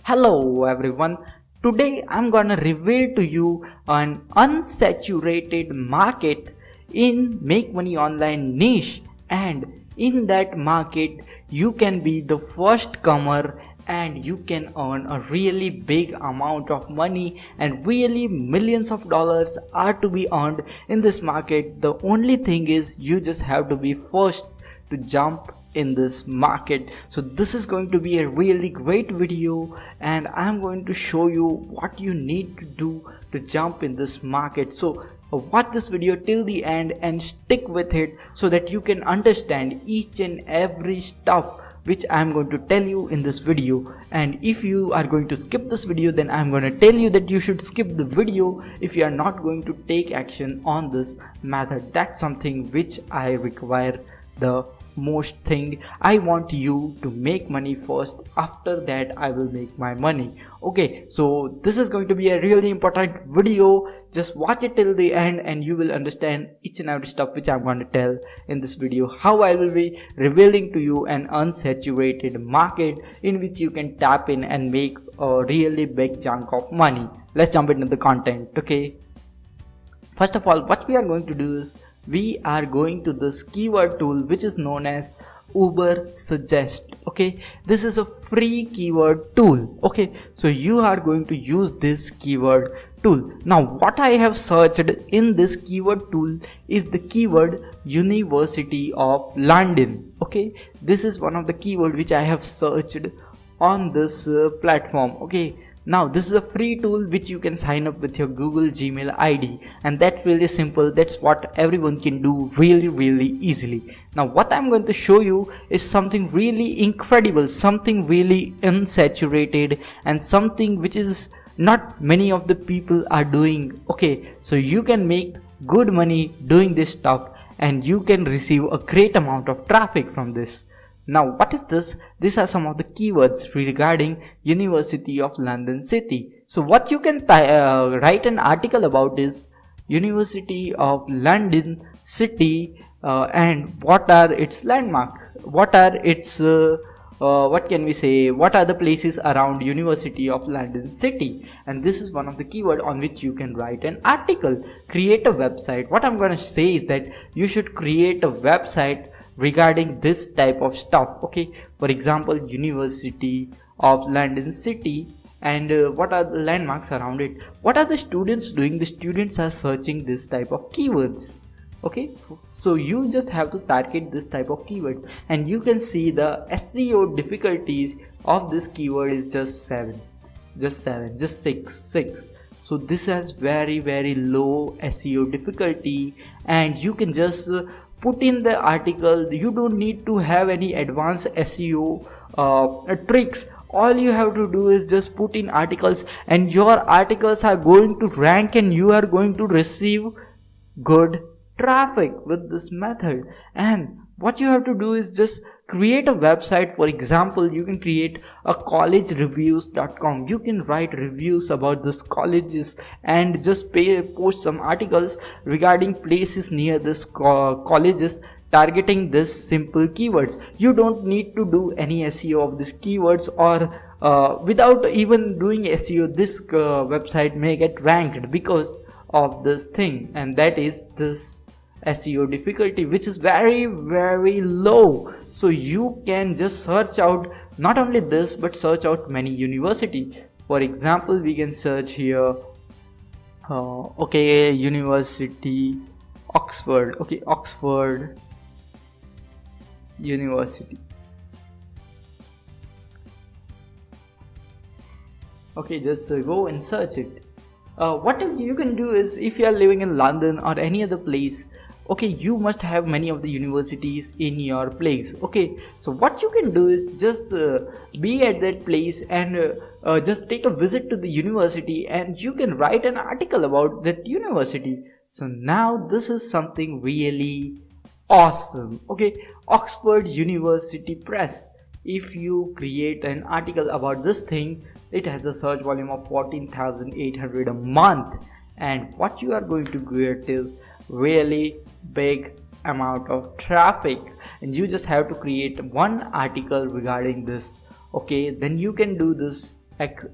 Hello everyone. Today I'm gonna reveal to you an unsaturated market in make money online niche, and in that market you can be the first comer and you can earn a really big amount of money, and really millions of dollars are to be earned in this market. The only thing is you just have to be first to jump in this market. So this is going to be a really great video, and I'm going to show you what you need to do to jump in this market. So watch this video till the end and stick with it so that you can understand each and every stuff which I'm going to tell you in this video. And if you are going to skip this video, then I'm going to tell you that you should skip the video if you are not going to take action on this method. That's something which I require the most thing. I want you to make money first, after that I will make my money. Okay, so this is going to be a really important video. Just watch it till the end and you will understand each and every stuff which I'm going to tell in this video, how I will be revealing to you an unsaturated market in which you can tap in and make a really big chunk of money. Let's jump into the content. Okay, first of all, what we are going to do is we are going to this keyword tool which is known as Uber Suggest. Okay, this is a free keyword tool. Okay, so you are going to use this keyword tool. Now what I have searched in this keyword tool is the keyword University of London. Okay, this is one of the keyword which I have searched on this platform. Okay, now this is a free tool which you can sign up with your Google Gmail ID, and that's really simple. That's what everyone can do really easily. Now what I'm going to show you is something really incredible, something really unsaturated, and something which is not many of the people are doing. Okay, so you can make good money doing this stuff and you can receive a great amount of traffic from this. Now what is this? These are some of the keywords regarding University of London City. So what you can write an article about is University of London City, and what are its landmarks, what are its what can we say, what are the places around University of London City. And this is one of the keyword on which you can write an article. Create a website. What I'm going to say is that you should create a website regarding this type of stuff. Okay, for example, University of London City, and what are the landmarks around it, what are the students doing. The students are searching this type of keywords. Okay, so you just have to target this type of keywords, and you can see the SEO difficulties of this keyword is just 6. So this has very low SEO difficulty, and you can just put in the article. You don't need to have any advanced SEO tricks. All you have to do is just put in articles, and your articles are going to rank and you are going to receive good traffic with this method. And what you have to do is just create a website. For example, you can create a collegereviews.com. you can write reviews about this colleges and just post some articles regarding places near this colleges, targeting this simple keywords. You don't need to do any SEO of these keywords, or without even doing SEO, this website may get ranked because of this thing, and that is this SEO difficulty, which is very low. So you can just search out not only this but search out many university. For example, we can search here okay, University Oxford. Okay, Oxford University. Okay, just go and search it. What you can do is, if you are living in London or any other place, okay, you must have many of the universities in your place. Okay, so what you can do is just be at that place and just take a visit to the university, and you can write an article about that university. So now this is something really awesome. Okay, Oxford University Press. If you create an article about this thing, it has a search volume of 14,800 a month, and what you are going to get is really big amount of traffic, and you just have to create one article regarding this. Okay, then you can do this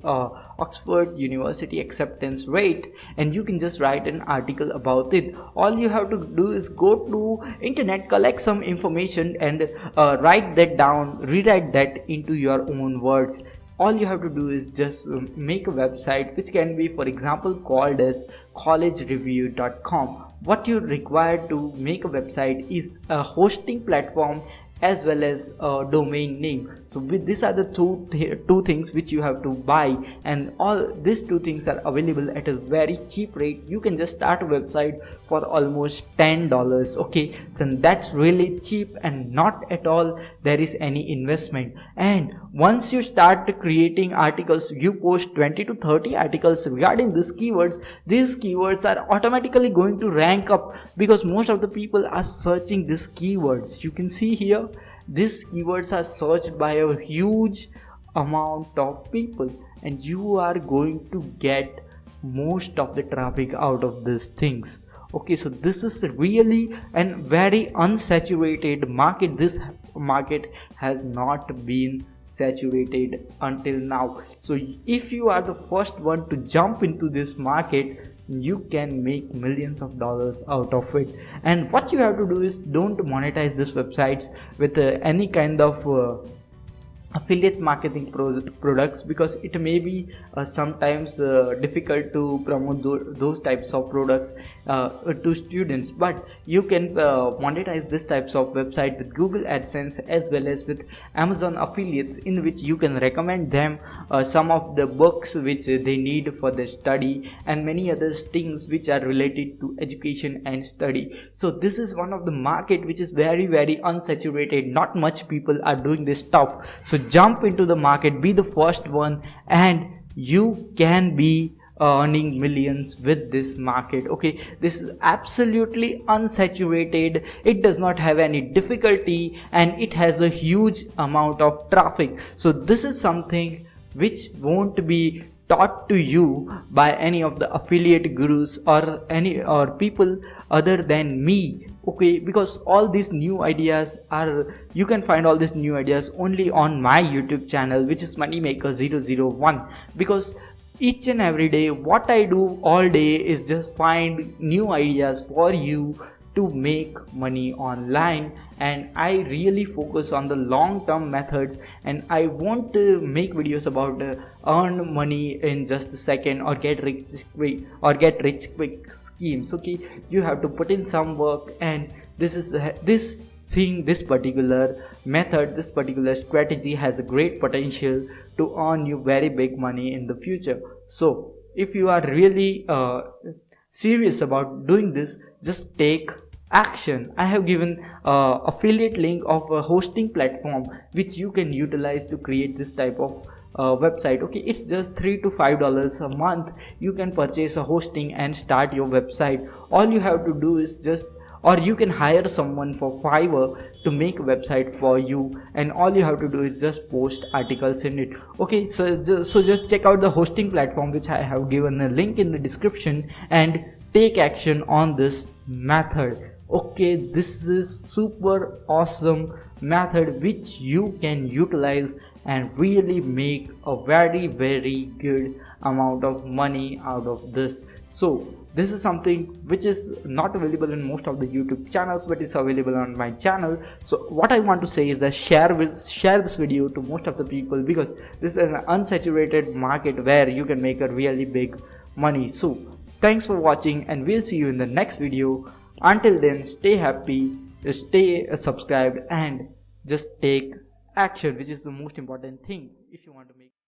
Oxford University acceptance rate, and you can just write an article about it. All you have to do is go to internet, collect some information, and write that down, rewrite that into your own words. All you have to do is just make a website which can be, for example, called as collegereview.com. What you require to make a website is a hosting platform as well as a domain name. So with these are the two things which you have to buy, and all these two things are available at a very cheap rate. You can just start a website for almost $10. Okay, so that's really cheap, and not at all there is any investment. And once you start creating articles, you post 20 to 30 articles regarding these keywords are automatically going to rank up, because most of the people are searching these keywords. You can see here, these keywords are searched by a huge amount of people, and you are going to get most of the traffic out of these things. Okay, so this is really a very unsaturated market. This market has not been saturated until now. So if you are the first one to jump into this market, you can make millions of dollars out of it. And what you have to do is, don't monetize these websites with any kind of affiliate marketing products, because it may be sometimes difficult to promote those types of products to students. But you can monetize this types of website with Google AdSense as well as with Amazon affiliates, in which you can recommend them some of the books which they need for their study, and many other things which are related to education and study. So this is one of the market which is very unsaturated. Not much people are doing this stuff. So jump into the market, be the first one, and you can be earning millions with this market. Okay, this is absolutely unsaturated, it does not have any difficulty, and it has a huge amount of traffic. So this is something which won't be taught to you by any of the affiliate gurus or people other than me. Okay, because all these new ideas you can find all these new ideas only on my YouTube channel, which is Moneymaker001. Because each and every day what I do all day is just find new ideas for you to make money online, and I really focus on the long-term methods, and I won't make videos about earn money in just a second or get rich quick schemes. Okay, you have to put in some work, and this particular method, this particular strategy has a great potential to earn you very big money in the future. So if you are really serious about doing this, just take action. I have given affiliate link of a hosting platform which you can utilize to create this type of website. Okay, it's just $3 to $5 a month. You can purchase a hosting and start your website. All you have to do is or you can hire someone for Fiverr to make a website for you, and all you have to do is just post articles in it. Okay, so just check out the hosting platform which I have given a link in the description, and take action on this method. Okay, this is super awesome method which you can utilize and really make a very good amount of money out of this. So this is something which is not available in most of the YouTube channels, but is available on my channel. So what I want to say is that share this video to most of the people, because this is an unsaturated market where you can make a really big money. So thanks for watching, and we'll see you in the next video. Until then, stay happy, stay subscribed, and just take action, which is the most important thing if you want to make